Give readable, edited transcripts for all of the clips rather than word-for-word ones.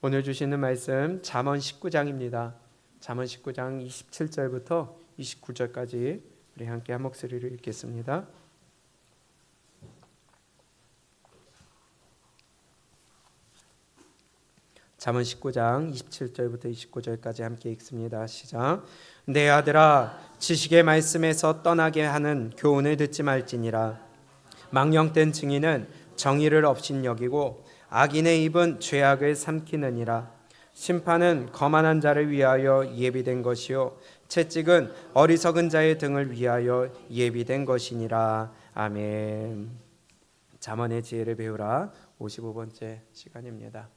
오늘 주시는 말씀 잠언 19장입니다. 잠언 19장 27절부터 29절까지 우리 함께 한 목소리로 읽겠습니다. 잠언 19장 27절부터 29절까지 함께 읽습니다. 시작. 내 아들아, 지식의 말씀에서 떠나게 하는 교훈을 듣지 말지니라. 망령된 증인은 정의를 업신여기고 악인의 입은 죄악을 삼키느니라. 심판은 거만한 자를 위하여 예비된 것이요 채찍은 어리석은 자의 등을 위하여 예비된 것이니라. 아멘. 잠언의 지혜를 배우라 55번째 시간입니다.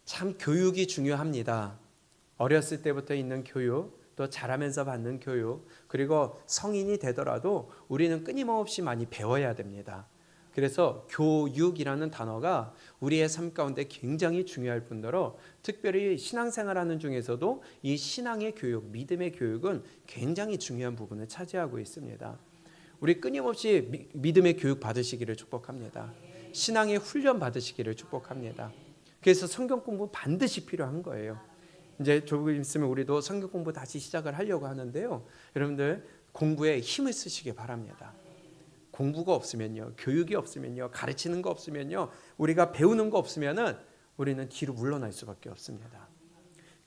참 교육이 중요합니다. 어렸을 때부터 있는 교육, 또 자라면서 받는 교육, 그리고 성인이 되더라도 우리는 끊임없이 많이 배워야 됩니다. 그래서 교육이라는 단어가 우리의 삶 가운데 굉장히 중요할 뿐더러 특별히 신앙생활하는 중에서도 이 신앙의 교육, 믿음의 교육은 굉장히 중요한 부분을 차지하고 있습니다. 우리 끊임없이 믿음의 교육 받으시기를 축복합니다. 신앙의 훈련 받으시기를 축복합니다. 그래서 성경 공부 반드시 필요한 거예요. 이제 조금 있으면 우리도 성경 공부 다시 시작을 하려고 하는데요. 여러분들 공부에 힘을 쓰시기 바랍니다. 공부가 없으면요, 교육이 없으면요, 가르치는 거 없으면요, 우리가 배우는 거 없으면은 우리는 뒤로 물러날 수밖에 없습니다.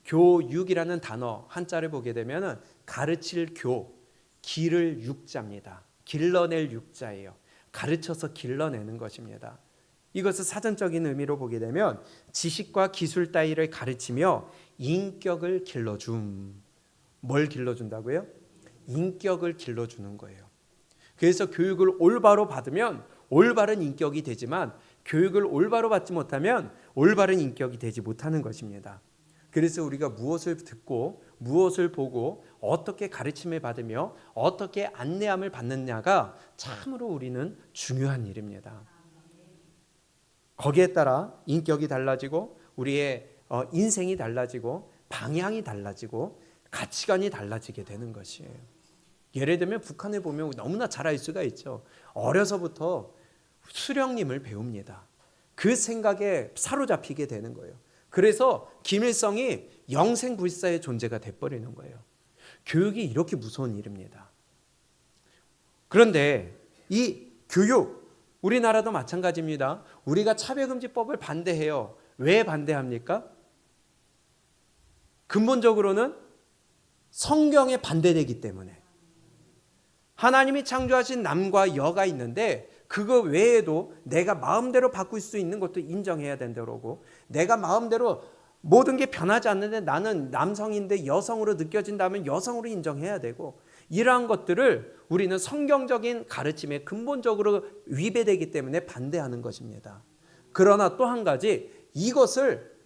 교육이라는 단어 한자를 보게 되면은 가르칠 교, 기를 육자입니다. 길러낼 육자예요. 가르쳐서 길러내는 것입니다. 이것을 사전적인 의미로 보게 되면 지식과 기술 따위를 가르치며 인격을 길러줌. 뭘 길러준다고요? 인격을 길러주는 거예요. 그래서 교육을 올바로 받으면 올바른 인격이 되지만 교육을 올바로 받지 못하면 올바른 인격이 되지 못하는 것입니다. 그래서 우리가 무엇을 듣고 무엇을 보고 어떻게 가르침을 받으며 어떻게 안내함을 받느냐가 참으로 우리는 중요한 일입니다. 거기에 따라 인격이 달라지고 우리의 인생이 달라지고 방향이 달라지고 가치관이 달라지게 되는 것이에요. 예를 들면 북한에 보면 너무나 잘 알 수가 있죠. 어려서부터 수령님을 배웁니다. 그 생각에 사로잡히게 되는 거예요. 그래서 김일성이 영생불사의 존재가 돼버리는 거예요. 교육이 이렇게 무서운 일입니다. 그런데 이 교육, 우리나라도 마찬가지입니다. 우리가 차별금지법을 반대해요. 왜 반대합니까? 근본적으로는 성경에 반대되기 때문에. 하나님이 창조하신 남과 여가 있는데 그거 외에도 내가 마음대로 바꿀 수 있는 것도 인정해야 된다고, 내가 마음대로 모든 게 변하지 않는데 나는 남성인데 여성으로 느껴진다면 여성으로 인정해야 되고, 이러한 것들을 우리는 성경적인 가르침에 근본적으로 위배되기 때문에 반대하는 것입니다. 그러나 또 한 가지, 이것을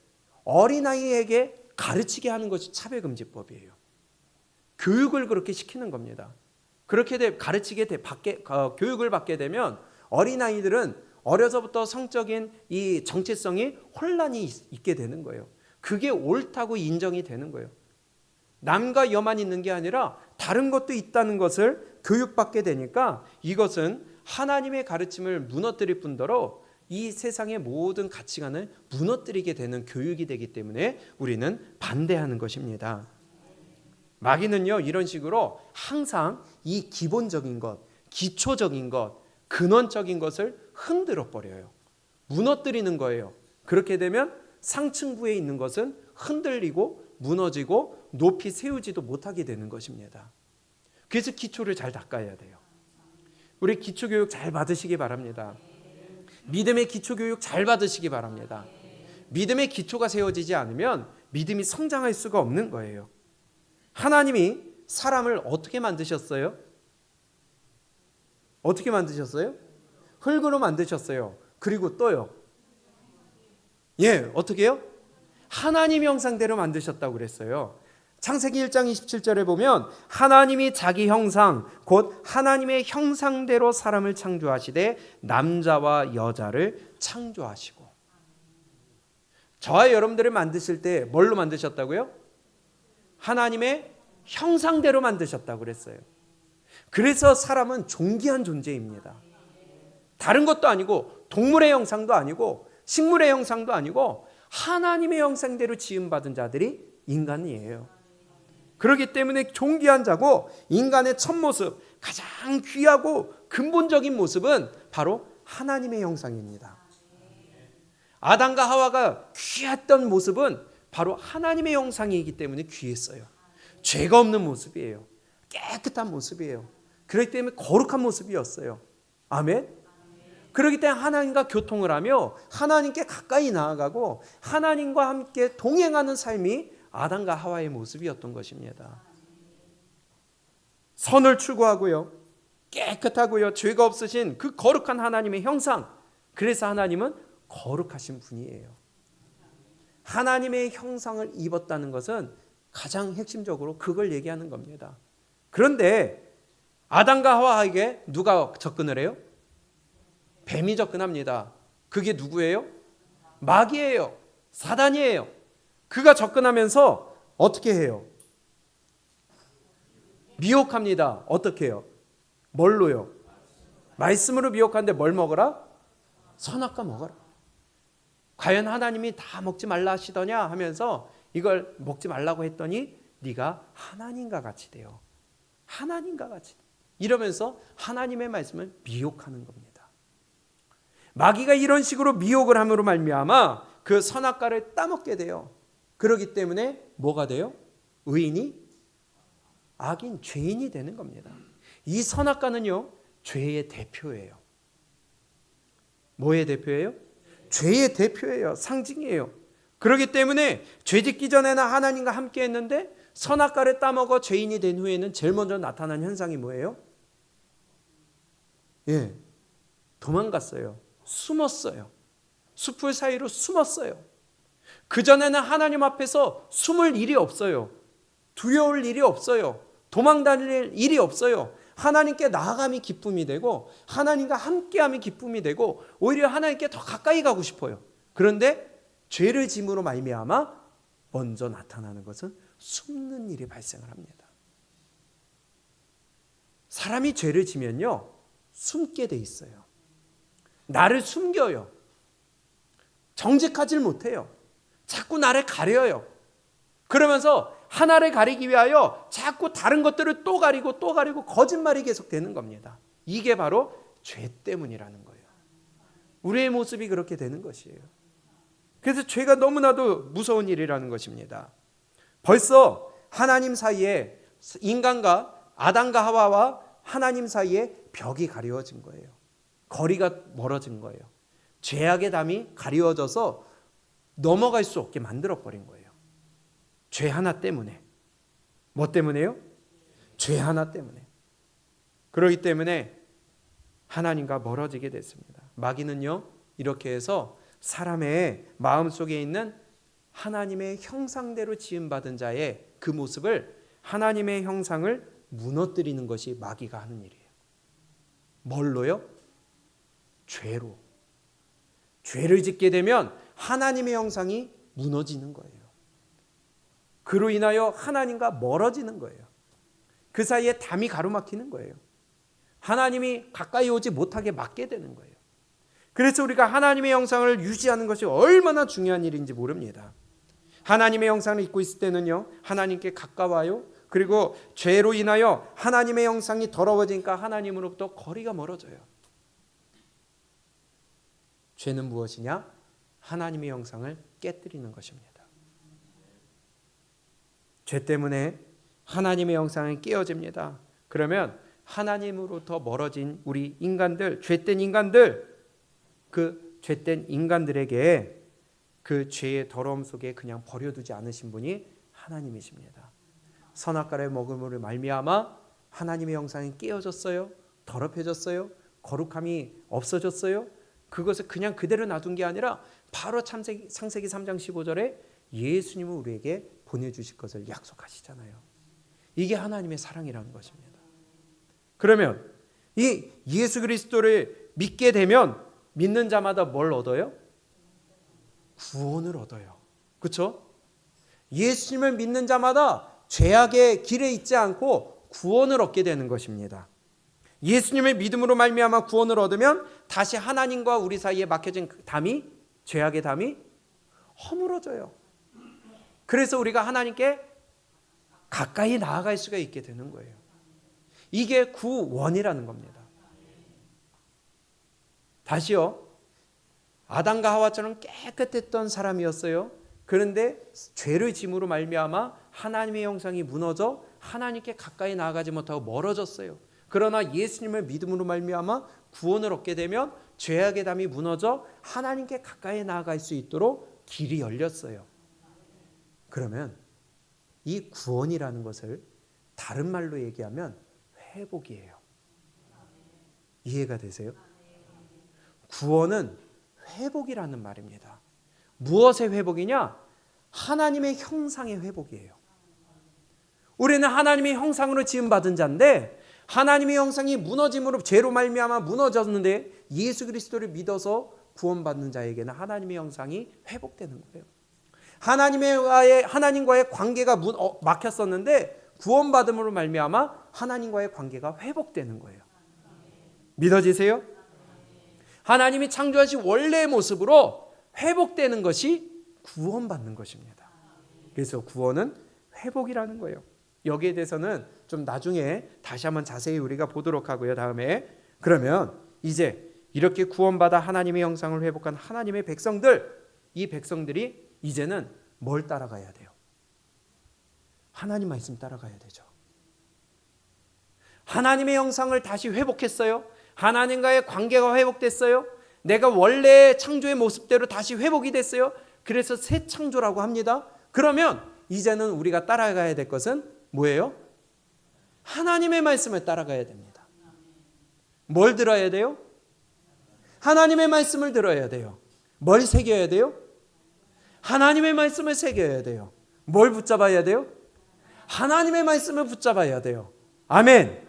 어린아이에게 가르치게 하는 것이 차별금지법이에요. 교육을 그렇게 시키는 겁니다. 그렇게 교육을 받게 되면 어린아이들은 어려서부터 성적인 이 정체성이 혼란이 있게 되는 거예요. 그게 옳다고 인정이 되는 거예요. 남과 여만 있는 게 아니라 다른 것도 있다는 것을 교육받게 되니까 이것은 하나님의 가르침을 무너뜨릴 뿐더러 이 세상의 모든 가치관을 무너뜨리게 되는 교육이 되기 때문에 우리는 반대하는 것입니다. 마귀는요, 이런 식으로 항상 이 기본적인 것, 기초적인 것, 근원적인 것을 흔들어 버려요. 무너뜨리는 거예요. 그렇게 되면 상층부에 있는 것은 흔들리고 무너지고 높이 세우지도 못하게 되는 것입니다. 그래서 기초를 잘 닦아야 돼요. 우리 기초교육 잘 받으시기 바랍니다. 믿음의 기초교육 잘 받으시기 바랍니다. 믿음의 기초가 세워지지 않으면 믿음이 성장할 수가 없는 거예요. 하나님이 사람을 어떻게 만드셨어요? 어떻게 만드셨어요? 흙으로 만드셨어요. 그리고 또요. 어떻게 해요? 하나님 형상대로 만드셨다고 그랬어요. 창세기 1장 27절에 보면 하나님이 자기 형상, 곧 하나님의 형상대로 사람을 창조하시되 남자와 여자를 창조하시고. 저와 여러분들을 만드실 때 뭘로 만드셨다고요? 하나님의 형상대로 만드셨다고 그랬어요. 그래서 사람은 존귀한 존재입니다. 다른 것도 아니고 동물의 형상도 아니고 식물의 형상도 아니고 하나님의 형상대로 지음받은 자들이 인간이에요. 그렇기 때문에 존귀한 자고 인간의 첫 모습, 가장 귀하고 근본적인 모습은 바로 하나님의 형상입니다. 아담과 하와가 귀했던 모습은 바로 하나님의 형상이기 때문에 귀했어요. 죄가 없는 모습이에요. 깨끗한 모습이에요. 그렇기 때문에 거룩한 모습이었어요. 아멘. 그렇기 때문에 하나님과 교통을 하며 하나님께 가까이 나아가고 하나님과 함께 동행하는 삶이 아담과 하와의 모습이었던 것입니다. 선을 추구하고요, 깨끗하고요, 죄가 없으신 그 거룩한 하나님의 형상. 그래서 하나님은 거룩하신 분이에요. 하나님의 형상을 입었다는 것은 가장 핵심적으로 그걸 얘기하는 겁니다. 그런데 아담과 하와에게 누가 접근을 해요? 뱀이 접근합니다. 그게 누구예요? 마귀예요. 사단이에요. 그가 접근하면서 어떻게 해요? 미혹합니다. 어떻게 해요? 뭘로요? 말씀으로 미혹하는데 뭘 먹어라? 선악과 먹어라. 과연 하나님이 다 먹지 말라 하시더냐 하면서 이걸 먹지 말라고 했더니 네가 하나님과 같이 돼요. 하나님과 같이. 이러면서 하나님의 말씀을 미혹하는 겁니다. 마귀가 이런 식으로 미혹을 함으로 말미암아 그 선악과를 따먹게 돼요. 그렇기 때문에 뭐가 돼요? 의인이 악인, 죄인이 되는 겁니다. 이 선악과는요, 죄의 대표예요. 뭐의 대표예요? 죄의 대표예요. 상징이에요. 그렇기 때문에 죄 짓기 전에는 하나님과 함께 했는데 선악과를 따먹어 죄인이 된 후에는 제일 먼저 나타난 현상이 뭐예요? 도망갔어요. 숨었어요. 숲을 사이로 숨었어요. 그전에는 하나님 앞에서 숨을 일이 없어요. 두려울 일이 없어요. 도망 다닐 일이 없어요. 하나님께 나아감이 기쁨이 되고 하나님과 함께함이 기쁨이 되고 오히려 하나님께 더 가까이 가고 싶어요. 그런데 죄를 짐으로 말미암아 먼저 나타나는 것은 숨는 일이 발생을 합니다. 사람이 죄를 지면요, 숨게 돼 있어요. 나를 숨겨요. 정직하질 못해요. 자꾸 나를 가려요. 그러면서 하나를 가리기 위하여 자꾸 다른 것들을 또 가리고 또 가리고 거짓말이 계속 되는 겁니다. 이게 바로 죄 때문이라는 거예요. 우리의 모습이 그렇게 되는 것이에요. 그래서 죄가 너무나도 무서운 일이라는 것입니다. 벌써 하나님 사이에, 인간과 아담과 하와와 하나님 사이에 벽이 가리워진 거예요. 거리가 멀어진 거예요. 죄악의 담이 가리워져서 넘어갈 수 없게 만들어버린 거예요. 죄 하나 때문에. 뭐 때문에요? 죄 하나 때문에. 그렇기 때문에 하나님과 멀어지게 됐습니다. 마귀는요, 이렇게 해서 사람의 마음속에 있는 하나님의 형상대로 지음받은 자의 그 모습을, 하나님의 형상을 무너뜨리는 것이 마귀가 하는 일이에요. 뭘로요? 죄로. 죄를 짓게 되면 하나님의 형상이 무너지는 거예요. 그로 인하여 하나님과 멀어지는 거예요. 그 사이에 담이 가로막히는 거예요. 하나님이 가까이 오지 못하게 막게 되는 거예요. 그래서 우리가 하나님의 형상을 유지하는 것이 얼마나 중요한 일인지 모릅니다. 하나님의 형상을 입고 있을 때는요, 하나님께 가까워요. 그리고 죄로 인하여 하나님의 형상이 더러워지니까 하나님으로부터 거리가 멀어져요. 죄는 무엇이냐? 하나님의 형상을 깨뜨리는 것입니다. 죄 때문에 하나님의 형상이 깨어집니다. 그러면 하나님으로부터 멀어진 우리 인간들, 죄된 인간들, 그 죄된 인간들에게 그 죄의 더러움 속에 그냥 버려두지 않으신 분이 하나님이십니다. 선악과를 먹음으로 말미암아 하나님의 형상이 깨어졌어요. 더럽혀졌어요. 거룩함이 없어졌어요. 그것을 그냥 그대로 놔둔 게 아니라 바로 창세기 3장 15절에 예수님을 우리에게 보내주실 것을 약속하시잖아요. 이게 하나님의 사랑이라는 것입니다. 그러면 이 예수 그리스도를 믿게 되면 믿는 자마다 뭘 얻어요? 구원을 얻어요. 그렇죠? 예수님을 믿는 자마다 죄악의 길에 있지 않고 구원을 얻게 되는 것입니다. 예수님의 믿음으로 말미암아 구원을 얻으면 다시 하나님과 우리 사이에 막혀진 그 담이, 죄악의 담이 허물어져요. 그래서 우리가 하나님께 가까이 나아갈 수가 있게 되는 거예요. 이게 구원이라는 겁니다. 다시요. 아담과 하와처럼 깨끗했던 사람이었어요. 그런데 죄의 짐으로 말미암아 하나님의 형상이 무너져 하나님께 가까이 나아가지 못하고 멀어졌어요. 그러나 예수님을 믿음으로 말미암아 구원을 얻게 되면 죄악의 담이 무너져 하나님께 가까이 나아갈 수 있도록 길이 열렸어요. 그러면 이 구원이라는 것을 다른 말로 얘기하면 회복이에요. 이해가 되세요? 구원은 회복이라는 말입니다. 무엇의 회복이냐? 하나님의 형상의 회복이에요. 우리는 하나님의 형상으로 지음받은 자인데 하나님의 형상이 무너짐으로 죄로 말미암아 무너졌는데 예수 그리스도를 믿어서 구원받는 자에게는 하나님의 형상이 회복되는 거예요. 하나님과의 관계가 막혔었는데 구원받음으로 말미암아 하나님과의 관계가 회복되는 거예요. 믿어지세요? 하나님이 창조하신 원래의 모습으로 회복되는 것이 구원받는 것입니다. 그래서 구원은 회복이라는 거예요. 여기에 대해서는 좀 나중에 다시 한번 자세히 우리가 보도록 하고요. 다음에 그러면 이제 이렇게 구원받아 하나님의 형상을 회복한 하나님의 백성들, 이 백성들이 이제는 뭘 따라가야 돼요? 하나님 말씀 따라가야 되죠. 하나님의 형상을 다시 회복했어요. 하나님과의 관계가 회복됐어요. 내가 원래 창조의 모습대로 다시 회복이 됐어요. 그래서 새 창조라고 합니다. 그러면 이제는 우리가 따라가야 될 것은 뭐예요? 하나님의 말씀을 따라가야 됩니다. 뭘 들어야 돼요? 하나님의 말씀을 들어야 돼요. 뭘 새겨야 돼요? 하나님의 말씀을 새겨야 돼요. 뭘 붙잡아야 돼요? 하나님의 말씀을 붙잡아야 돼요. 아멘.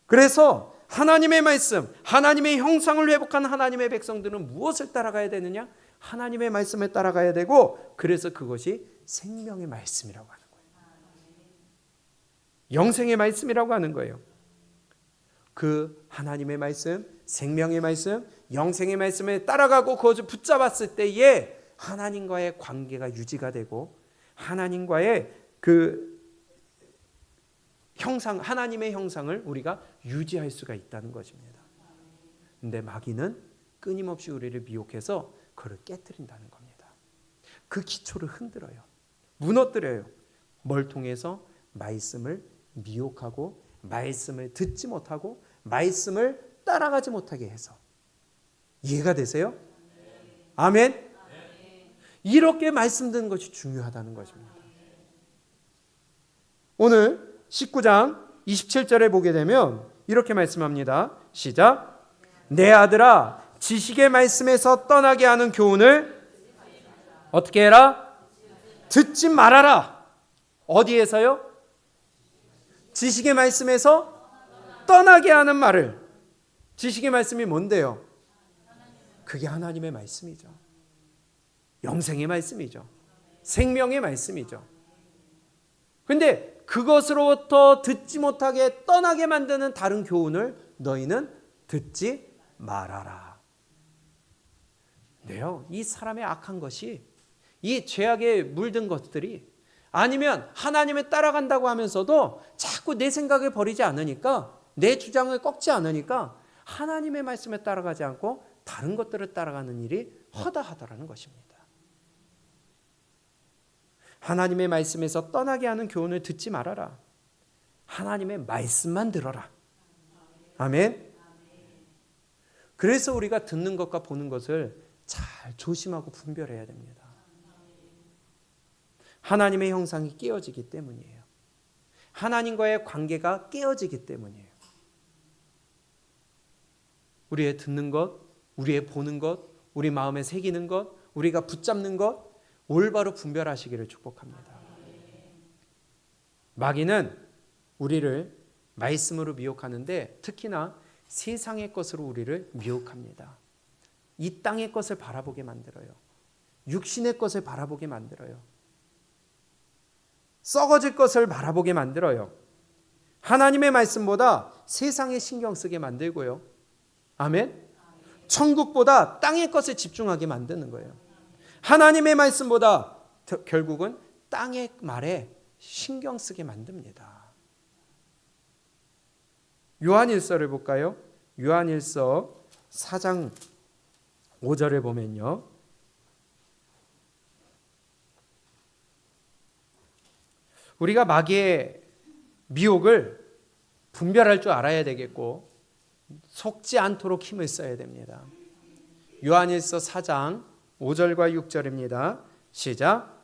그래서 하나님의 말씀, 하나님의 형상을 회복한 하나님의 백성들은 무엇을 따라가야 되느냐? 하나님의 말씀을 따라가야 되고, 그래서 그것이 생명의 말씀이라고 하는 거예요. 영생의 말씀이라고 하는 거예요. 그 하나님의 말씀, 생명의 말씀, 영생의 말씀에 따라가고 그것을 붙잡았을 때에 하나님과의 관계가 유지가 되고 하나님과의 그 형상, 하나님의 형상을 우리가 유지할 수가 있다는 것입니다. 근데 마귀는 끊임없이 우리를 미혹해서 그걸 깨뜨린다는 겁니다. 그 기초를 흔들어요. 무너뜨려요. 뭘 통해서? 말씀을 미혹하고 말씀을 듣지 못하고 말씀을 따라가지 못하게 해서. 이해가 되세요? 아멘. 이렇게 말씀 듣는 것이 중요하다는 것입니다. 오늘 19장 27절에 보게 되면 이렇게 말씀합니다. 시작. 내 아들아, 지식의 말씀에서 떠나게 하는 교훈을 어떻게 해라? 듣지 말아라. 어디에서요? 지식의 말씀에서 떠나게 하는 말을. 지식의 말씀이 뭔데요? 그게 하나님의 말씀이죠. 영생의 말씀이죠. 생명의 말씀이죠. 근데 그것으로부터 듣지 못하게 떠나게 만드는 다른 교훈을 너희는 듣지 말아라. 네요. 이 사람의 악한 것이, 이 죄악에 물든 것들이, 아니면 하나님을 따라간다고 하면서도 자꾸 내 생각을 버리지 않으니까, 내 주장을 꺾지 않으니까 하나님의 말씀에 따라가지 않고 다른 것들을 따라가는 일이 허다하다라는 것입니다. 하나님의 말씀에서 떠나게 하는 교훈을 듣지 말아라. 하나님의 말씀만 들어라. 아멘. 그래서 우리가 듣는 것과 보는 것을 잘 조심하고 분별해야 됩니다. 하나님의 형상이 깨어지기 때문이에요. 하나님과의 관계가 깨어지기 때문이에요. 우리의 듣는 것, 우리의 보는 것, 우리 마음에 새기는 것, 우리가 붙잡는 것, 올바로 분별하시기를 축복합니다. 마귀는 우리를 말씀으로 미혹하는데 특히나 세상의 것으로 우리를 미혹합니다. 이 땅의 것을 바라보게 만들어요. 육신의 것을 바라보게 만들어요. 썩어질 것을 바라보게 만들어요. 하나님의 말씀보다 세상에 신경 쓰게 만들고요. 아멘. 천국보다 땅의 것에 집중하게 만드는 거예요. 하나님의 말씀보다 결국은 땅의 말에 신경 쓰게 만듭니다. 요한일서를 볼까요? 요한일서 4장 5절을 보면요. 우리가 마귀의 미혹을 분별할 줄 알아야 되겠고 속지 않도록 힘을 써야 됩니다. 요한일서 4장 5절과 6절입니다. 시작.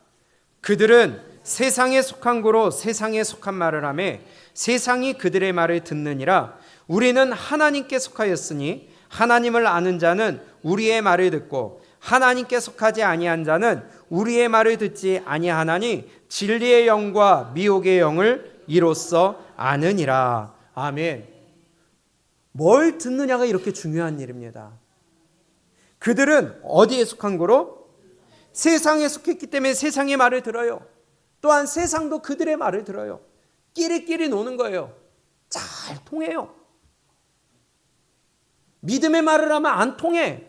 그들은 세상에 속한 고로 세상에 속한 말을 하며 세상이 그들의 말을 듣느니라. 우리는 하나님께 속하였으니 하나님을 아는 자는 우리의 말을 듣고 하나님께 속하지 아니한 자는 우리의 말을 듣지 아니하나니 진리의 영과 미혹의 영을 이로써 아느니라. 아멘. 뭘 듣느냐가 이렇게 중요한 일입니다. 그들은 어디에 속한 거로? 세상에 속했기 때문에 세상의 말을 들어요. 또한 세상도 그들의 말을 들어요. 끼리끼리 노는 거예요. 잘 통해요. 믿음의 말을 하면 안 통해.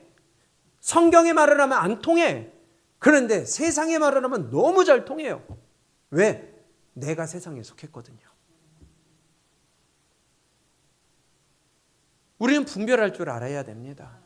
성경의 말을 하면 안 통해. 그런데 세상의 말을 하면 너무 잘 통해요. 왜? 내가 세상에 속했거든요. 우리는 분별할 줄 알아야 됩니다.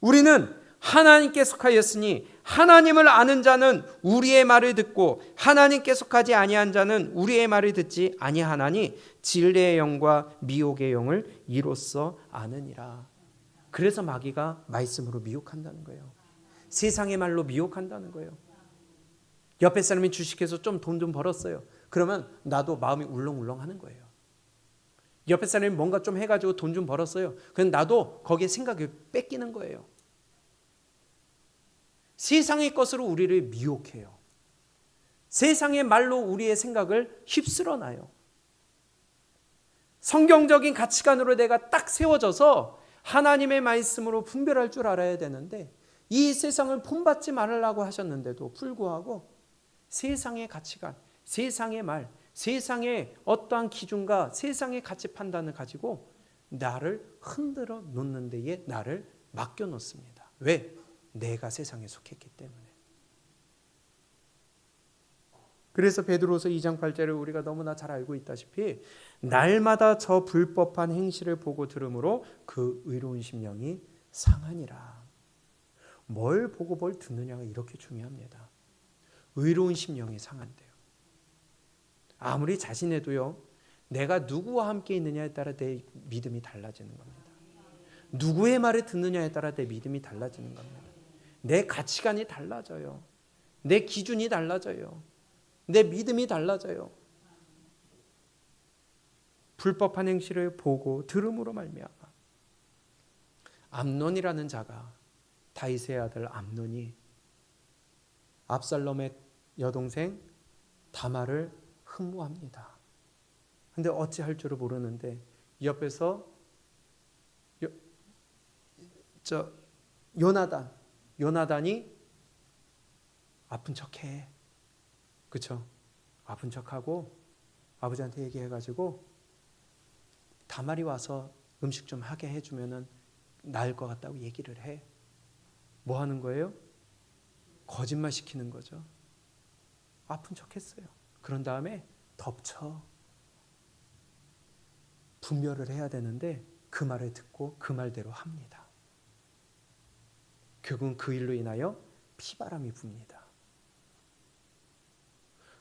우리는 하나님께 속하였으니 하나님을 아는 자는 우리의 말을 듣고 하나님께 속하지 아니한 자는 우리의 말을 듣지 아니하나니 진리의 영과 미혹의 영을 이로써 아느니라. 그래서 마귀가 말씀으로 미혹한다는 거예요. 세상의 말로 미혹한다는 거예요. 옆에 사람이 주식해서 좀 돈 좀 벌었어요. 그러면 나도 마음이 울렁울렁 하는 거예요. 옆에 사람이 뭔가 좀 해가지고 돈 좀 벌었어요. 그럼 나도 거기에 생각을 뺏기는 거예요. 세상의 것으로 우리를 미혹해요. 세상의 말로 우리의 생각을 휩쓸어놔요. 성경적인 가치관으로 내가 딱 세워져서 하나님의 말씀으로 분별할 줄 알아야 되는데 이 세상을 본받지 말으라고 하셨는데도 불구하고 세상의 가치관, 세상의 말, 세상의 어떠한 기준과 세상의 가치 판단을 가지고 나를 흔들어 놓는 데에 나를 맡겨 놓습니다. 왜? 내가 세상에 속했기 때문에. 그래서 베드로서 2장 8절을 우리가 너무나 잘 알고 있다시피 날마다 저 불법한 행실을 보고 들으므로 그 의로운 심령이 상하니라. 뭘 보고 뭘 듣느냐가 이렇게 중요합니다. 의로운 심령이 상한대요. 아무리 자신해도요, 내가 누구와 함께 있느냐에 따라 내 믿음이 달라지는 겁니다. 누구의 말을 듣느냐에 따라 내 믿음이 달라지는 겁니다. 내 가치관이 달라져요. 내 기준이 달라져요. 내 믿음이 달라져요. 불법한 행실을 보고 들음으로 말미암아. 암논이라는 자가, 다윗의 아들 암논이 압살롬의 여동생 다말을 흠모합니다. 근데 어찌할 줄을 모르는데 옆에서 요나단이 아픈 척해. 그렇죠? 아픈 척하고 아버지한테 얘기해가지고 다말이 와서 음식 좀 하게 해주면은 나을 것 같다고 얘기를 해. 뭐 하는 거예요? 거짓말 시키는 거죠. 아픈 척했어요. 그런 다음에 덮쳐. 분별을 해야 되는데 그 말을 듣고 그 말대로 합니다. 결국은 그 일로 인하여 피바람이 붑니다.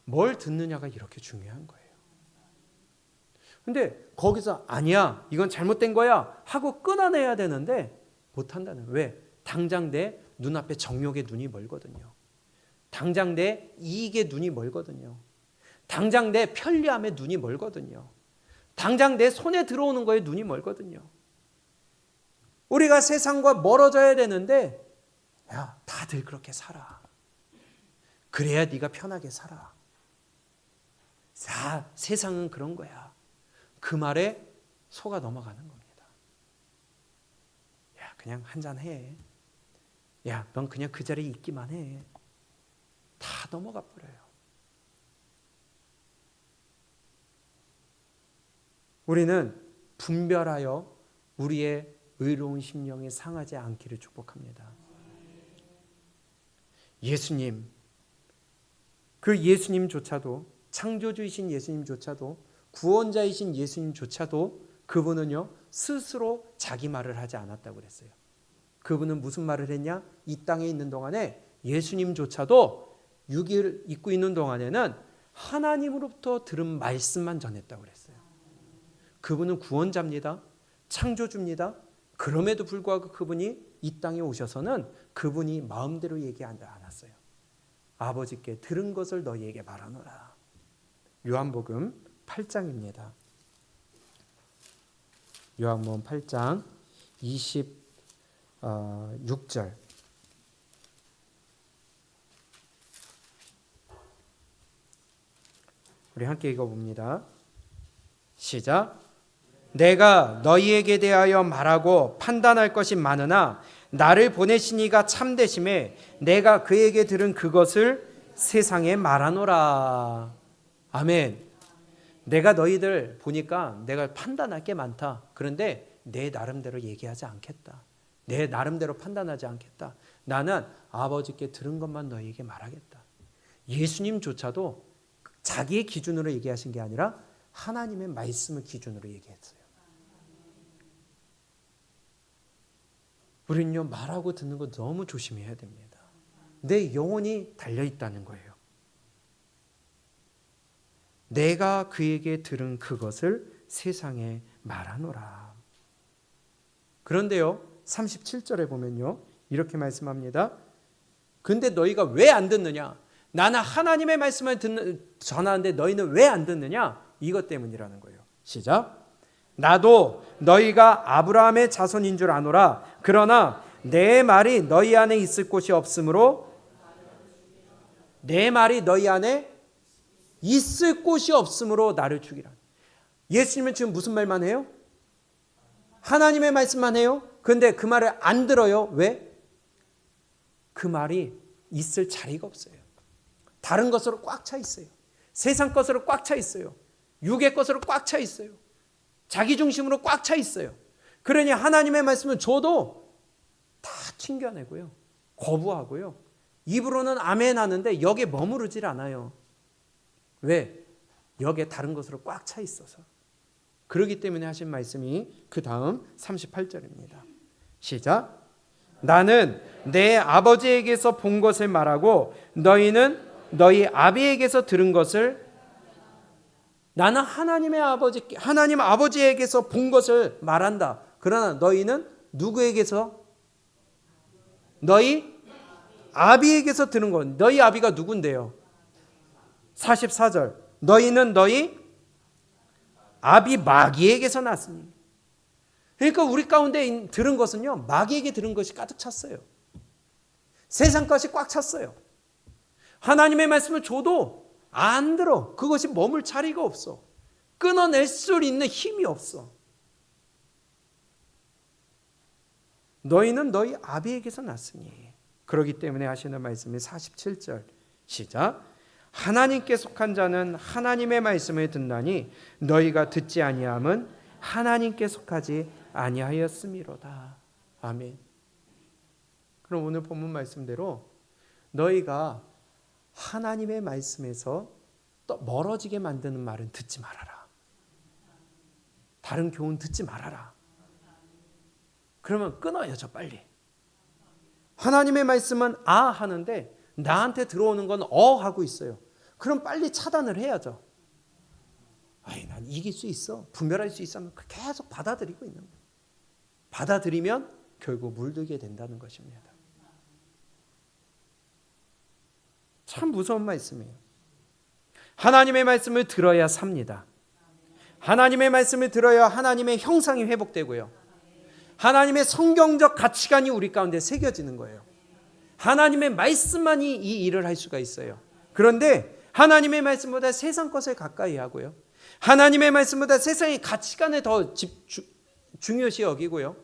뭘 듣느냐가 이렇게 중요한 거예요. 근데 거기서 아니야, 이건 잘못된 거야 하고 끊어내야 되는데 못한다는. 왜? 당장 내 눈앞에 정욕의 눈이 멀거든요. 당장 내 이익의 눈이 멀거든요. 당장 내 편리함의 눈이 멀거든요. 당장 내 손에 들어오는 거에 눈이 멀거든요. 우리가 세상과 멀어져야 되는데 야, 다들 그렇게 살아. 그래야 네가 편하게 살아. 자, 세상은 그런 거야. 그 말에 속아 넘어가는 겁니다. 야, 그냥 한잔 해. 야, 넌 그냥 그 자리에 있기만 해. 다 넘어가 버려요. 우리는 분별하여 우리의 의로운 심령이 상하지 않기를 축복합니다. 예수님, 그 예수님조차도, 창조주이신 예수님조차도, 구원자이신 예수님조차도 그분은요 스스로 자기 말을 하지 않았다고 그랬어요. 그분은 무슨 말을 했냐? 이 땅에 있는 동안에 예수님조차도 육을 입고 있는 동안에는 하나님으로부터 들은 말씀만 전했다고 그랬어요. 그분은 구원자입니다. 창조주입니다. 그럼에도 불구하고 그분이 이 땅에 오셔서는 그분이 마음대로 얘기하지 않았어요. 아버지께 들은 것을 너희에게 말하노라. 요한복음 8장입니다. 요한복음 8장 26절. 우리 함께 읽어봅니다. 시작. 내가 너희에게 대하여 말하고 판단할 것이 많으나 나를 보내신 이가 참되심에 내가 그에게 들은 그것을 세상에 말하노라. 아멘. 내가 너희들 보니까 내가 판단할 게 많다. 그런데 내 나름대로 얘기하지 않겠다. 내 나름대로 판단하지 않겠다. 나는 아버지께 들은 것만 너희에게 말하겠다. 예수님조차도 자기의 기준으로 얘기하신 게 아니라 하나님의 말씀을 기준으로 얘기했어요. 우리는요 말하고 듣는 거 너무 조심해야 됩니다. 내 영혼이 달려있다는 거예요. 내가 그에게 들은 그것을 세상에 말하노라. 그런데요 37절에 보면요 이렇게 말씀합니다. 근데 너희가 왜 안 듣느냐? 나는 하나님의 말씀을 전하는데 너희는 왜 안 듣느냐? 이것 때문이라는 거예요. 시작. 나도 너희가 아브라함의 자손인 줄 아노라. 그러나 내 말이 너희 안에 있을 곳이 없으므로 내 말이 너희 안에 있을 곳이 없으므로 나를 죽이라. 예수님은 지금 무슨 말만 해요? 하나님의 말씀만 해요. 그런데 그 말을 안 들어요. 왜? 그 말이 있을 자리가 없어요. 다른 것으로 꽉 차 있어요. 세상 것으로 꽉 차 있어요. 육의 것으로 꽉 차 있어요. 자기 중심으로 꽉 차 있어요. 그러니 하나님의 말씀을 줘도 다 튕겨내고요. 거부하고요. 입으로는 아멘 하는데 여기에 머무르질 않아요. 왜? 여기에 다른 것으로 꽉 차 있어서. 그렇기 때문에 하신 말씀이 그 다음 38절입니다. 시작. 나는 내 아버지에게서 본 것을 말하고 너희는 너희 아비에게서 들은 것을 나는 하나님 아버지에게서 본 것을 말한다. 그러나 너희는 누구에게서? 너희 아비에게서 들은 것. 너희 아비가 누군데요? 44절. 너희는 너희 아비 마귀에게서 났으니. 그러니까 우리 가운데 들은 것은요 마귀에게 들은 것이 가득 찼어요. 세상 것이 꽉 찼어요. 하나님의 말씀을 줘도 안 들어. 그것이 머물 자리가 없어. 끊어낼 수 있는 힘이 없어. 너희는 너희 아비에게서 났으니. 그렇기 때문에 하시는 말씀이 47절 시작. 하나님께 속한 자는 하나님의 말씀을 듣나니 너희가 듣지 아니함은 하나님께 속하지 아니하였음이로다. 아멘. 그럼 오늘 본문 말씀대로 너희가 하나님의 말씀에서 또 멀어지게 만드는 말은 듣지 말아라. 다른 교훈 듣지 말아라. 그러면 끊어야죠 빨리. 하나님의 말씀은 아 하는데 나한테 들어오는 건 하고 있어요. 그럼 빨리 차단을 해야죠. 아이, 난 이길 수 있어. 분별할 수 있어. 계속 받아들이고 있는 거예요. 받아들이면 결국 물들게 된다는 것입니다. 참 무서운 말씀이에요. 하나님의 말씀을 들어야 삽니다. 하나님의 말씀을 들어야 하나님의 형상이 회복되고요. 하나님의 성경적 가치관이 우리 가운데 새겨지는 거예요. 하나님의 말씀만이 이 일을 할 수가 있어요. 그런데 하나님의 말씀보다 세상 것을 가까이 하고요. 하나님의 말씀보다 세상의 가치관을 더 중요시 여기고요.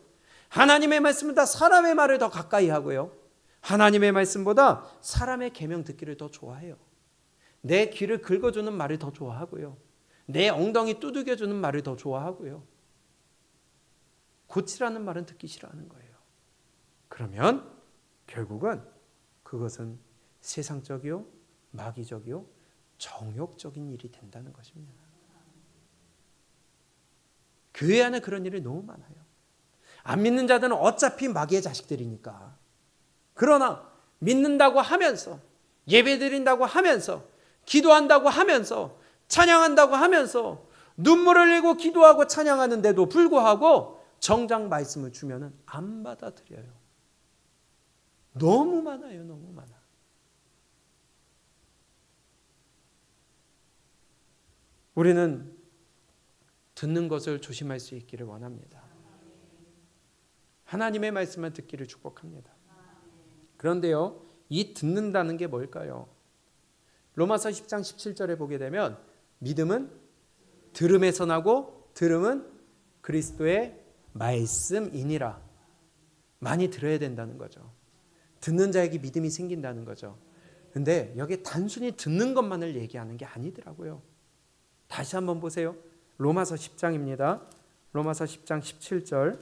하나님의 말씀보다 사람의 말을 더 가까이 하고요. 하나님의 말씀보다 사람의 계명 듣기를 더 좋아해요. 내 귀를 긁어주는 말을 더 좋아하고요. 내 엉덩이 두들겨주는 말을 더 좋아하고요. 고치라는 말은 듣기 싫어하는 거예요. 그러면 결국은 그것은 세상적이요, 마귀적이요, 정욕적인 일이 된다는 것입니다. 교회 안에 그런 일이 너무 많아요. 안 믿는 자들은 어차피 마귀의 자식들이니까. 그러나 믿는다고 하면서, 예배드린다고 하면서, 기도한다고 하면서, 찬양한다고 하면서, 눈물을 흘리고 기도하고 찬양하는데도 불구하고 정작 말씀을 주면은 안 받아들여요. 너무 많아요. 너무 많아. 우리는 듣는 것을 조심할 수 있기를 원합니다. 하나님의 말씀만 듣기를 축복합니다. 그런데요, 이 듣는다는 게 뭘까요? 로마서 10장 17절에 보게 되면 믿음은 들음에서 나고 들음은 그리스도의 말씀이니라. 많이 들어야 된다는 거죠. 듣는 자에게 믿음이 생긴다는 거죠. 근데 여기 단순히 듣는 것만을 얘기하는 게 아니더라고요. 다시 한번 보세요. 로마서 10장입니다. 로마서 10장 17절.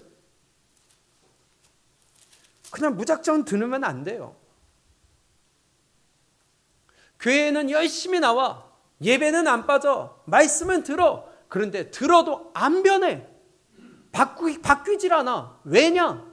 그냥 무작정 들으면 안 돼요. 교회에는 열심히 나와. 예배는 안 빠져. 말씀은 들어. 그런데 들어도 안 변해. 바뀌질 않아. 왜냐?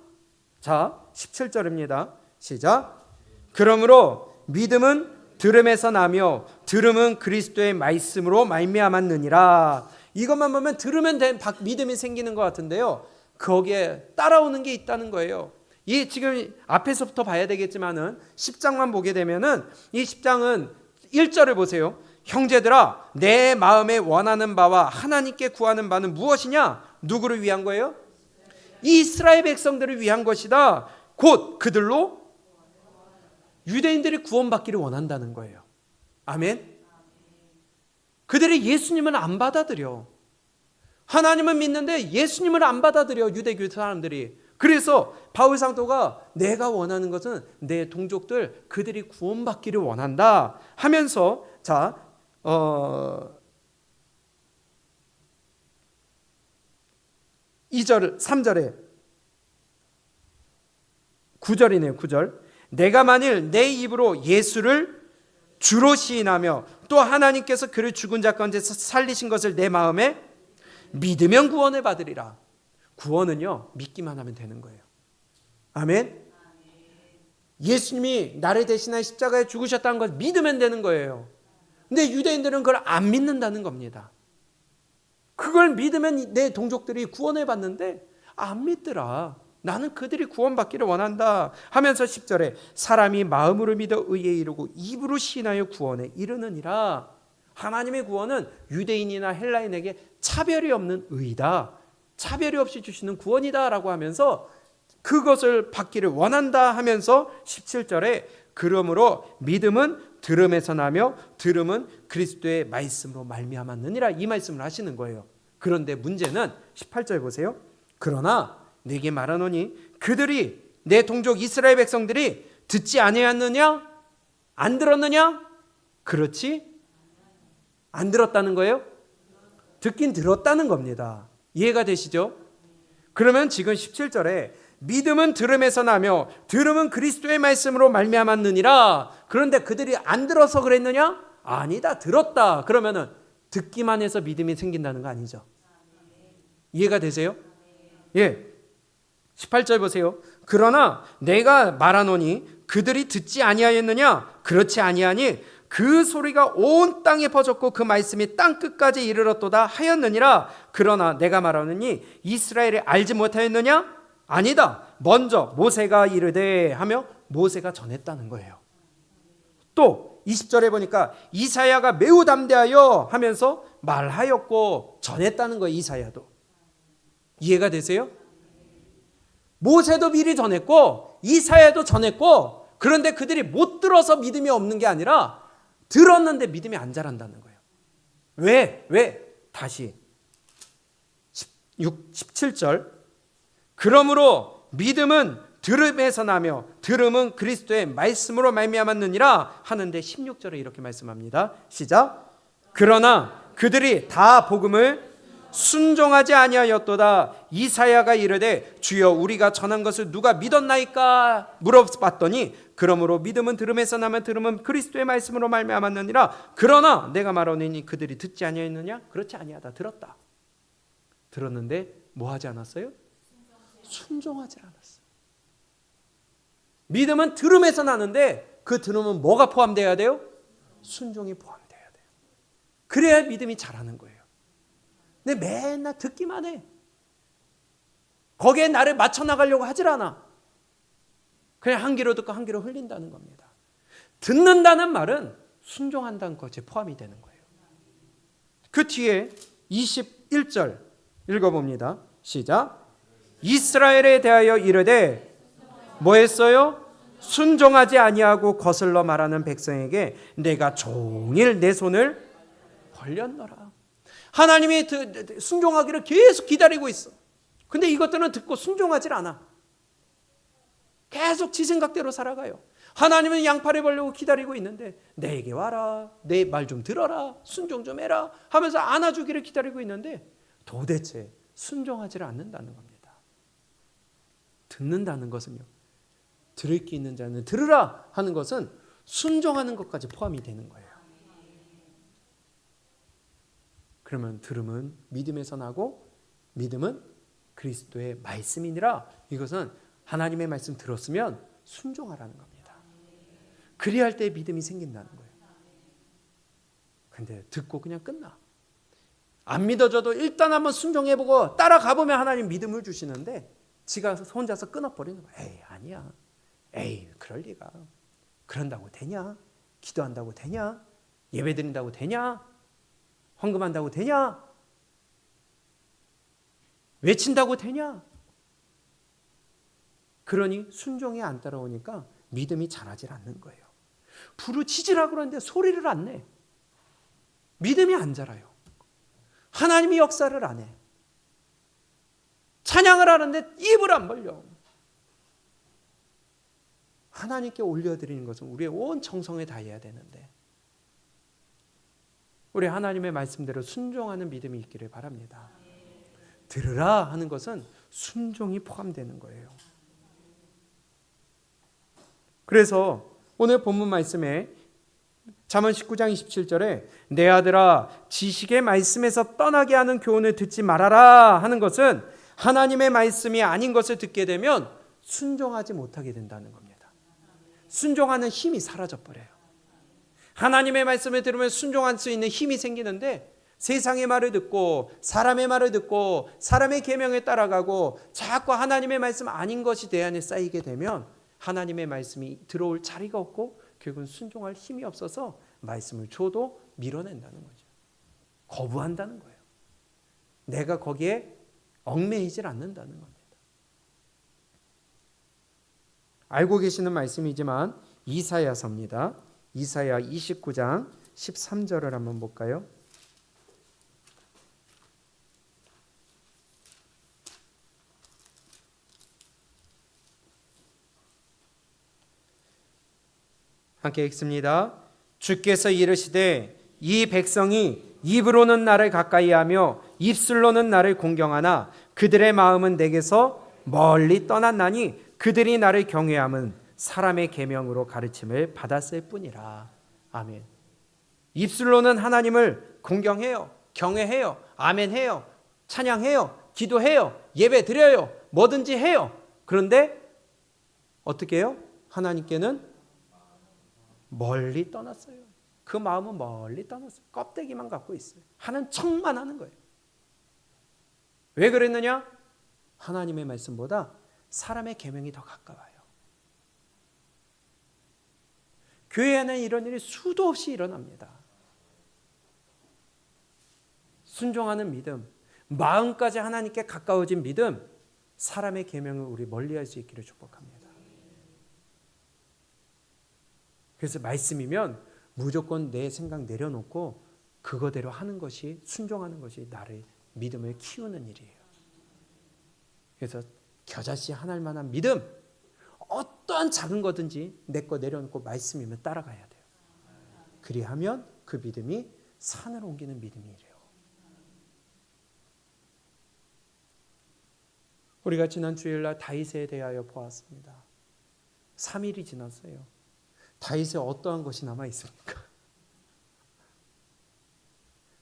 자, 17절입니다. 시작. 그러므로 믿음은 들음에서 나며 들음은 그리스도의 말씀으로 말미암았느니라. 이것만 보면 들으면 믿음이 생기는 것 같은데요. 거기에 따라오는 게 있다는 거예요. 이 지금 앞에서부터 봐야 되겠지만은 10장만 보게 되면은 이 10장은 1절을 보세요. 형제들아, 내 마음에 원하는 바와 하나님께 구하는 바는 무엇이냐? 누구를 위한 거예요? 이스라엘 백성들을 위한 것이다. 곧 그들로 유대인들이 구원받기를 원한다는 거예요. 아멘. 그들이 예수님을 안 받아들여. 하나님은 믿는데 예수님을 안 받아들여, 유대교 사람들이. 그래서 바울 사도가 내가 원하는 것은 내 동족들 그들이 구원받기를 원한다 하면서, 자, 2절, 3절에 9절이네요. 9절. 내가 만일 내 입으로 예수를 주로 시인하며 또 하나님께서 그를 죽은 자 가운데서 살리신 것을 내 마음에 믿으면 구원을 받으리라. 구원은요, 믿기만 하면 되는 거예요. 아멘. 예수님이 나를 대신하여 십자가에 죽으셨다는 걸 믿으면 되는 거예요. 근데 유대인들은 그걸 안 믿는다는 겁니다. 그걸 믿으면 내 동족들이 구원을 받는데 안 믿더라. 나는 그들이 구원받기를 원한다 하면서 10절에 사람이 마음으로 믿어 의에 이르고 입으로 시인하여 구원에 이르느니라. 하나님의 구원은 유대인이나 헬라인에게 차별이 없는 의다. 차별이 없이 주시는 구원이다 라고 하면서 그것을 받기를 원한다 하면서 17절에 그러므로 믿음은 들음에서 나며 들음은 그리스도의 말씀으로 말미암았느니라, 이 말씀을 하시는 거예요. 그런데 문제는 18절 보세요. 그러나 내게 말하노니 그들이, 내 동족 이스라엘 백성들이 듣지 아니하였느냐? 안 들었느냐? 그렇지? 안 들었다는 거예요? 듣긴 들었다는 겁니다. 이해가 되시죠? 그러면 지금 17절에 믿음은 들음에서 나며 들음은 그리스도의 말씀으로 말미암았느니라. 그런데 그들이 안 들어서 그랬느냐? 아니다, 들었다. 그러면은 듣기만 해서 믿음이 생긴다는 거 아니죠? 이해가 되세요? 예. 18절 보세요. 그러나 내가 말하노니 그들이 듣지 아니하였느냐? 그렇지 아니하니 그 소리가 온 땅에 퍼졌고 그 말씀이 땅 끝까지 이르렀도다 하였느니라. 그러나 내가 말하노니 이스라엘이 알지 못하였느냐? 아니다. 먼저 모세가 이르되 하며 모세가 전했다는 거예요. 또 20절에 보니까 이사야가 매우 담대하여 하면서 말하였고 전했다는 거예요. 이사야도. 이해가 되세요? 모세도 미리 전했고 이사야도 전했고, 그런데 그들이 못 들어서 믿음이 없는 게 아니라 들었는데 믿음이 안 자란다는 거예요. 왜? 다시 17절. 그러므로 믿음은 들음에서 나며 들음은 그리스도의 말씀으로 말미암았느니라 하는데 16절에 이렇게 말씀합니다. 시작. 그러나 그들이 다 복음을 순종하지 아니하였도다. 이사야가 이르되 주여 우리가 전한 것을 누가 믿었나이까 물어봤더니 그러므로 믿음은 들음에서 나면 들음은 그리스도의 말씀으로 말미암았느니라. 그러나 내가 말하노니 그들이 듣지 아니하였느냐? 그렇지 아니하다. 들었다. 들었는데 뭐 하지 않았어요? 순종하지 않았어요. 믿음은 들음에서 나는데 그 들음은 뭐가 포함되어야 돼요? 순종이 포함되어야 돼요. 그래야 믿음이 자라는 거예요. 근데 맨날 듣기만 해. 거기에 나를 맞춰 나가려고 하질 않아. 그냥 한 귀로 듣고 한 귀로 흘린다는 겁니다. 듣는다는 말은 순종한다는 것에 포함이 되는 거예요. 그 뒤에 21절 읽어봅니다. 시작. 이스라엘에 대하여 이르되 뭐 했어요? 순종하지 아니하고 거슬러 말하는 백성에게 내가 종일 내 손을 벌렸노라. 하나님이 순종하기를 계속 기다리고 있어. 근데 이것들은 듣고 순종하질 않아. 계속 지 생각대로 살아가요. 하나님은 양팔을 벌려고 기다리고 있는데 내게 와라, 내 말 좀 들어라, 순종 좀 해라 하면서 안아주기를 기다리고 있는데 도대체 순종하지를 않는다는 겁니다. 듣는다는 것은요, 들을 게 있는 자는 들으라 하는 것은 순종하는 것까지 포함이 되는 거예요. 그러면 들음은 믿음에서 나고 믿음은 그리스도의 말씀이니라. 이것은 하나님의 말씀 들었으면 순종하라는 겁니다. 그래야 할 때 믿음이 생긴다는 거예요. 근데 듣고 그냥 끝나. 안 믿어져도 일단 한번 순종해보고 따라가보면 하나님 믿음을 주시는데 지가 혼자서 끊어버리는 거예요. 에이 아니야. 에이 그럴 리가. 그런다고 되냐? 기도한다고 되냐? 예배드린다고 되냐? 헌금한다고 되냐? 외친다고 되냐? 그러니 순종이 안 따라오니까 믿음이 자라질 않는 거예요. 부르짖으라고 그러는데 소리를 안 내. 믿음이 안 자라요. 하나님이 역사를 안 해. 찬양을 하는데 입을 안 벌려. 하나님께 올려드리는 것은 우리의 온 정성에 다해야 되는데 우리 하나님의 말씀대로 순종하는 믿음이 있기를 바랍니다. 들으라 하는 것은 순종이 포함되는 거예요. 그래서 오늘 본문 말씀에 잠언 19장 27절에 내 아들아 지식의 말씀에서 떠나게 하는 교훈을 듣지 말아라 하는 것은 하나님의 말씀이 아닌 것을 듣게 되면 순종하지 못하게 된다는 겁니다. 순종하는 힘이 사라져버려요. 하나님의 말씀을 들으면 순종할 수 있는 힘이 생기는데 세상의 말을 듣고 사람의 말을 듣고 사람의 계명에 따라가고 자꾸 하나님의 말씀 아닌 것이 내 안에 쌓이게 되면 하나님의 말씀이 들어올 자리가 없고 결국은 순종할 힘이 없어서 말씀을 줘도 밀어낸다는 거죠. 거부한다는 거예요. 내가 거기에 얽매이질 않는다는 겁니다. 알고 계시는 말씀이지만 이사야서입니다. 이사야 29장 13절을 한번 볼까요? 함께 읽습니다. 주께서 이르시되 이 백성이 입으로는 나를 가까이하며 입술로는 나를 공경하나 그들의 마음은 내게서 멀리 떠났나니 그들이 나를 경외함은 사람의 계명으로 가르침을 받았을 뿐이라. 아멘. 입술로는 하나님을 공경해요. 경외해요. 아멘해요. 찬양해요. 기도해요. 예배 드려요. 뭐든지 해요. 그런데 어떻게 해요? 하나님께는 멀리 떠났어요. 그 마음은 멀리 떠났어요. 껍데기만 갖고 있어요. 하는 척만 하는 거예요. 왜 그랬느냐? 하나님의 말씀보다 사람의 계명이 더 가까워요. 교회에는 이런 일이 수도 없이 일어납니다. 순종하는 믿음, 마음까지 하나님께 가까워진 믿음, 사람의 계명을 우리 멀리할 수 있기를 축복합니다. 그래서 말씀이면 무조건 내 생각 내려놓고 그거대로 하는 것이, 순종하는 것이 나를 믿음을 키우는 일이에요. 그래서 겨자씨 하나일 만한 믿음, 어떠한 작은 거든지 내 거 내려놓고 말씀이면 따라가야 돼요. 그리하면 그 믿음이 산을 옮기는 믿음이래요. 우리가 지난 주일날 다윗에 대하여 보았습니다. 3일이 지났어요. 다윗에 어떠한 것이 남아 있습니까?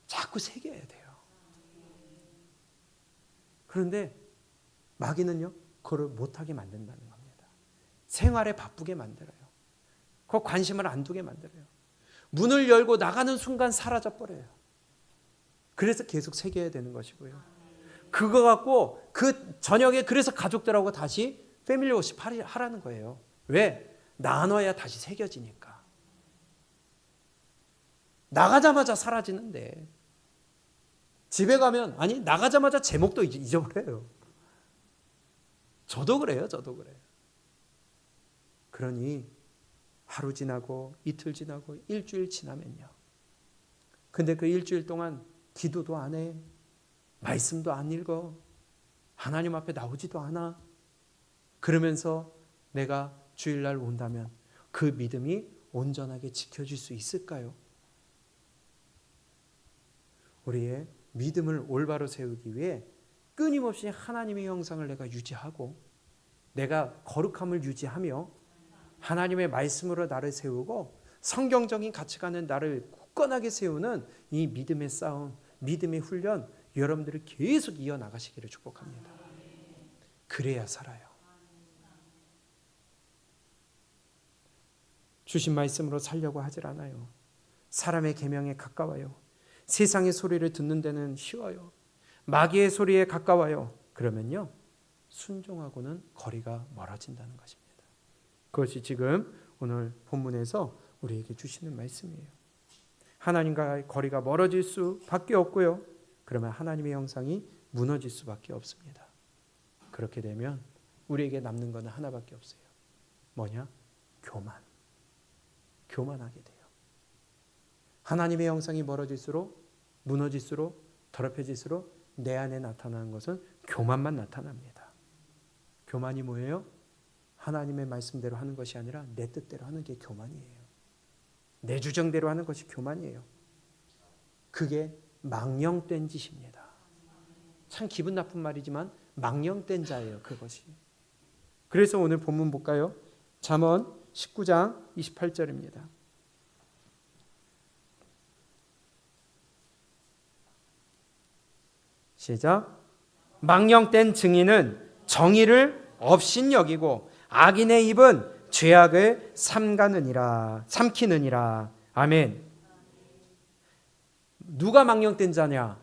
자꾸 새겨야 돼요. 그런데 마귀는요, 그걸 못하게 만든다는 겁니다. 생활에 바쁘게 만들어요. 그 관심을 안 두게 만들어요. 문을 열고 나가는 순간 사라져 버려요. 그래서 계속 새겨야 되는 것이고요. 그거 갖고 그 저녁에 그래서 가족들하고 다시 패밀리 워십 하라는 거예요. 왜? 나눠야 다시 새겨지니까. 나가자마자 사라지는데 집에 가면 아니 나가자마자 제목도 잊어버려요. 저도 그래요. 그러니 하루 지나고 이틀 지나고 일주일 지나면요. 근데 그 일주일 동안 기도도 안 해. 말씀도 안 읽어. 하나님 앞에 나오지도 않아. 그러면서 내가 주일날 온다면 그 믿음이 온전하게 지켜질 수 있을까요? 우리의 믿음을 올바로 세우기 위해 끊임없이 하나님의 형상을 내가 유지하고 내가 거룩함을 유지하며 하나님의 말씀으로 나를 세우고 성경적인 가치관은 나를 굳건하게 세우는 이 믿음의 싸움, 믿음의 훈련 여러분들이 계속 이어나가시기를 축복합니다. 그래야 살아요. 주신 말씀으로 살려고 하질 않아요. 사람의 계명에 가까워요. 세상의 소리를 듣는 데는 쉬워요. 마귀의 소리에 가까워요. 그러면요, 순종하고는 거리가 멀어진다는 것입니다. 그것이 지금 오늘 본문에서 우리에게 주시는 말씀이에요. 하나님과 거리가 멀어질 수밖에 없고요. 그러면 하나님의 형상이 무너질 수밖에 없습니다. 그렇게 되면 우리에게 남는 것은 하나밖에 없어요. 뭐냐? 교만하게 돼요. 하나님의 형상이 멀어질수록 무너질수록 더럽혀질수록 내 안에 나타나는 것은 교만만 나타납니다. 교만이 뭐예요? 하나님의 말씀대로 하는 것이 아니라 내 뜻대로 하는 게 교만이에요. 내 주정대로 하는 것이 교만이에요. 그게 망령된 짓입니다. 참 기분 나쁜 말이지만 망령된 자예요. 그것이. 그래서 오늘 본문 볼까요? 잠언 19장 28절입니다. 시작. 망령된 증인은 정의를 업신여기고 악인의 입은 죄악을 삼키느니라. 아멘. 누가 망령된 자냐?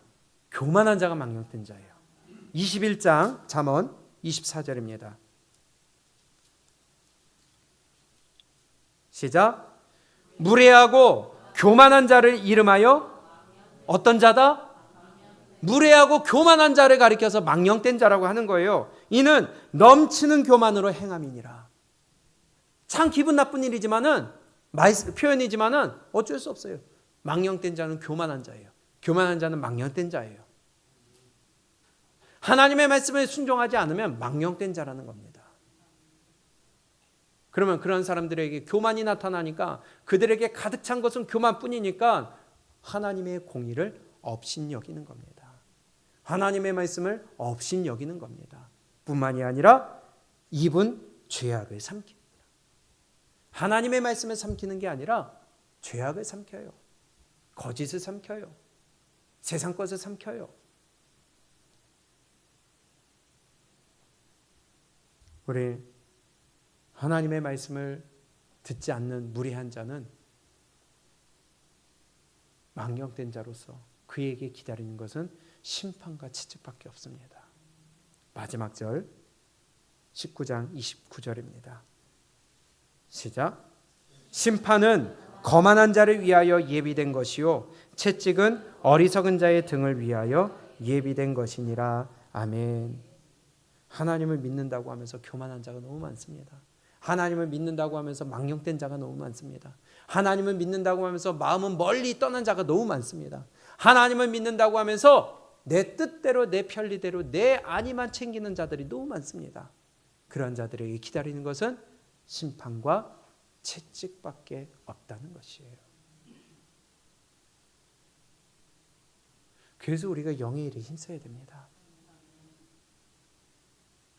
교만한 자가 망령된 자예요. 21장 잠언 24절입니다. 시작. 무례하고 교만한 자를 이름하여 어떤 자다? 무례하고 교만한 자를 가리켜서 망령된 자라고 하는 거예요. 이는 넘치는 교만으로 행함이니라. 참 기분 나쁜 일이지만은 표현이지만은 어쩔 수 없어요. 망령된 자는 교만한 자예요. 교만한 자는 망령된 자예요. 하나님의 말씀에 순종하지 않으면 망령된 자라는 겁니다. 그러면 그런 사람들에게 교만이 나타나니까 그들에게 가득 찬 것은 교만뿐이니까 하나님의 공의를 업신여기는 겁니다. 하나님의 말씀을 업신여기는 겁니다. 뿐만이 아니라 입은 죄악을 삼킵니다. 하나님의 말씀을 삼키는 게 아니라 죄악을 삼켜요. 거짓을 삼켜요. 세상 것을 삼켜요. 우리 하나님의 말씀을 듣지 않는 무리한 자는 망령된 자로서 그에게 기다리는 것은 심판과 채찍밖에 없습니다. 마지막 절 19장 29절입니다. 시작. 심판은 거만한 자를 위하여 예비된 것이요 채찍은 어리석은 자의 등을 위하여 예비된 것이니라. 아멘. 하나님을 믿는다고 하면서 교만한 자가 너무 많습니다. 하나님을 믿는다고 하면서 망령된 자가 너무 많습니다. 하나님을 믿는다고 하면서 마음은 멀리 떠난 자가 너무 많습니다. 하나님을 믿는다고 하면서 내 뜻대로 내 편리대로 내 안위만 챙기는 자들이 너무 많습니다. 그런 자들에게 기다리는 것은 심판과 채찍밖에 없다는 것이에요. 그래서 우리가 영의 일에 힘써야 됩니다.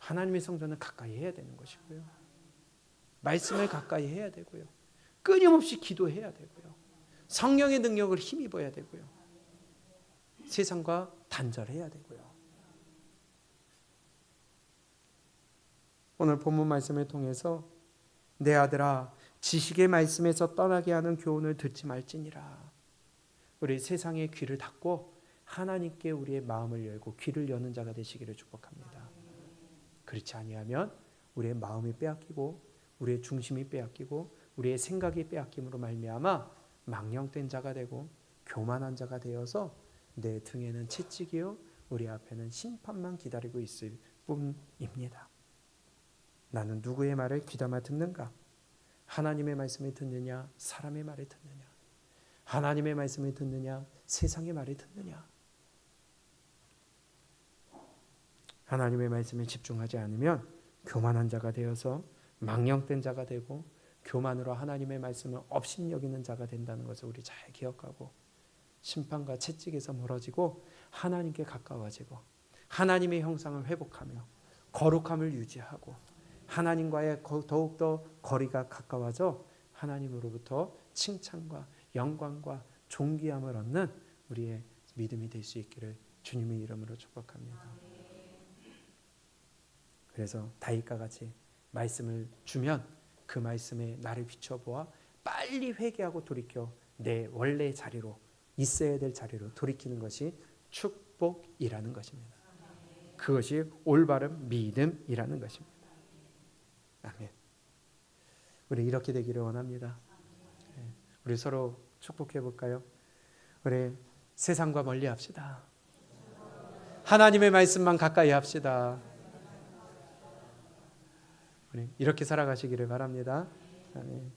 하나님의 성전을 가까이 해야 되는 것이고요. 말씀을 가까이 해야 되고요. 끊임없이 기도해야 되고요. 성령의 능력을 힘입어야 되고요. 세상과 단절해야 되고요. 오늘 본문 말씀을 통해서 내 아들아 지식의 말씀에서 떠나게 하는 교훈을 듣지 말지니라. 우리 세상의 귀를 닫고 하나님께 우리의 마음을 열고 귀를 여는 자가 되시기를 축복합니다. 그렇지 아니하면 우리의 마음이 빼앗기고 우리의 중심이 빼앗기고 우리의 생각이 빼앗김으로 말미암아 망령된 자가 되고 교만한 자가 되어서 내 등에는 채찍이요 우리 앞에는 심판만 기다리고 있을 뿐입니다. 나는 누구의 말을 귀담아 듣는가? 하나님의 말씀을 듣느냐 사람의 말을 듣느냐? 하나님의 말씀을 듣느냐 세상의 말을 듣느냐? 하나님의 말씀에 집중하지 않으면 교만한 자가 되어서 망령된 자가 되고 교만으로 하나님의 말씀을 업신여기는 자가 된다는 것을 우리 잘 기억하고 심판과 채찍에서 멀어지고 하나님께 가까워지고 하나님의 형상을 회복하며 거룩함을 유지하고 하나님과의 더욱더 거리가 가까워져 하나님으로부터 칭찬과 영광과 존귀함을 얻는 우리의 믿음이 될 수 있기를 주님의 이름으로 축복합니다. 그래서 다윗과 같이 말씀을 주면 그 말씀에 나를 비춰보아 빨리 회개하고 돌이켜 내 원래 자리로 있어야 될 자리로 돌이키는 것이 축복이라는 것입니다. 그것이 올바른 믿음이라는 것입니다. 아멘. 우리 이렇게 되기를 원합니다. 우리 서로 축복해 볼까요? 우리 세상과 멀리 합시다. 하나님의 말씀만 가까이 합시다. 우리 이렇게 살아가시기를 바랍니다. 아멘.